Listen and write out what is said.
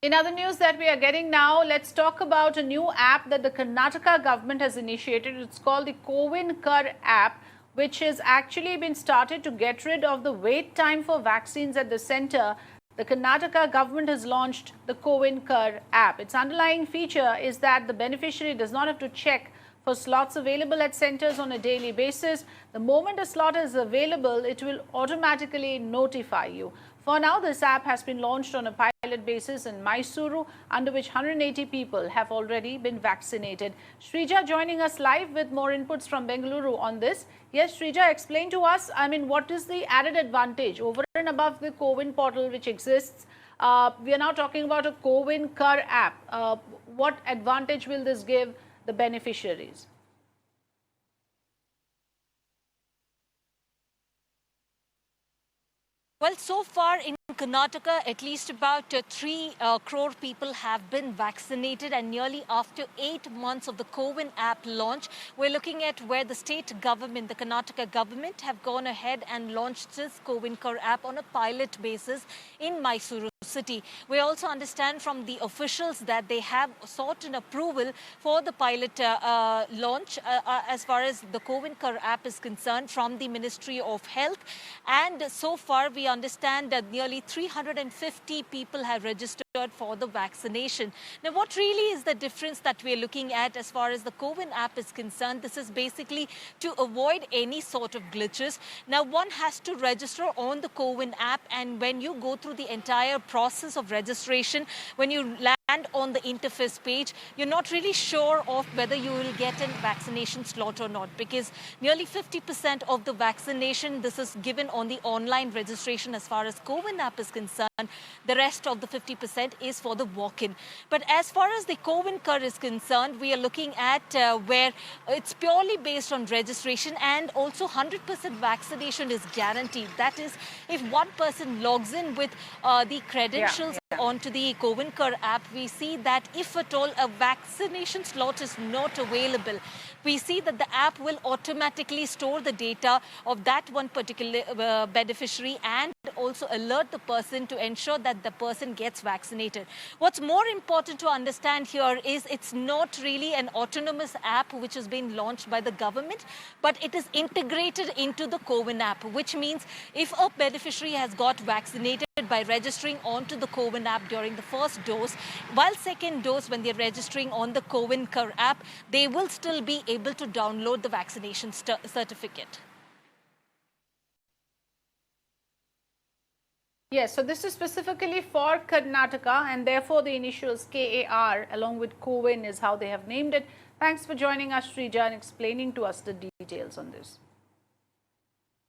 In other news that we are getting now, let's talk about a new app that the Karnataka government has initiated. It's called the Cowin Kar app, which has actually been started to get rid of the wait time for vaccines at the center. The Karnataka government has launched the Cowin Kar app. Its underlying feature is that the beneficiary does not have to check for slots available at centers on a daily basis. The moment a slot is available, it will automatically notify you. For now, this app has been launched on a pilot basis in Mysuru, under which 180 people have already been vaccinated. Shrija joining us live with more inputs from Bengaluru on this. Yes, Shrija, explain to us, what is the added advantage over and above the Cowin portal which exists? We are now talking about a Cowin Kar app. What advantage will this give the beneficiaries? Well, so far in Karnataka, at least about 3 crore people have been vaccinated, and nearly after 8 months of the Cowin app launch, we're looking at where the state government, the Karnataka government, have gone ahead and launched this Cowin Kar app on a pilot basis in Mysuru city. We also understand from the officials that they have sought an approval for the pilot launch as far as the Cowin Kar app is concerned from the Ministry of Health, and so far we understand that nearly 350 people have registered for the vaccination. Now, what really is the difference that we're looking at as far as the Cowin app is concerned? This is basically to avoid any sort of glitches. Now, one has to register on the Cowin app, and when you go through the entire process of registration, when you land on the interface page, you're not really sure of whether you will get a vaccination slot or not, because nearly 50% of the vaccination, this is given on the online registration as far as Cowin app is concerned. The rest of the 50% is for the walk-in. But as far as the Cowin Kar is concerned, we are looking at where it's purely based on registration, and also 100% vaccination is guaranteed. That is, if one person logs in with the credentials onto the Cowin Kar app, we see that if at all a vaccination slot is not available, we see that the app will automatically store the data of that one particular beneficiary and also alert the person to ensure that the person gets vaccinated. What's more important to understand here is it's not really an autonomous app which has been launched by the government, but it is integrated into the Cowin app, which means if a beneficiary has got vaccinated by registering onto the Cowin app during the first dose, while second dose when they're registering on the Cowin Kar app, they will still be able to download the vaccination certificate. Yes, so this is specifically for Karnataka, and therefore the initials KAR along with Cowin is how they have named it. Thanks for joining us, Shrija, and explaining to us the details on this.